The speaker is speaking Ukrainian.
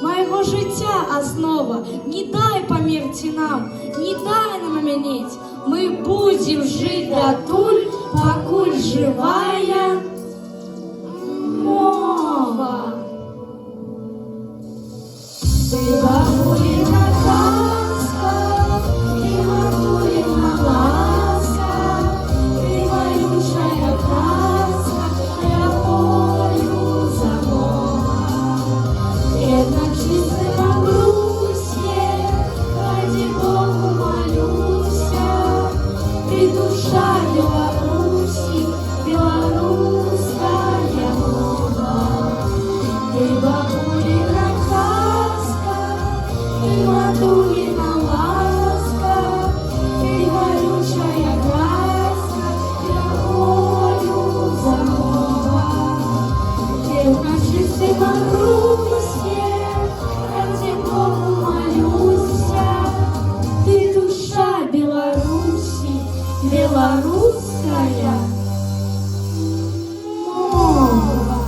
майго жыцця аснова. Не дай памерці нам, не дай нам амянець. Мы будзем жыць датуль, пакуль жывая мова. Ты бабуліна казка, ты матуліна ласка, ты маючая казка, я полю замова. Jednak wszyscy na Rusie, ради Богу молюся, ты душа Беларуси, белорусская мова. Ты бабулина казка, ты матулина ласка, ты горючая краска, я волю замова. Jednak wszyscy na Руsie, ради Богу молюся, ты душа Беларуси, белорусская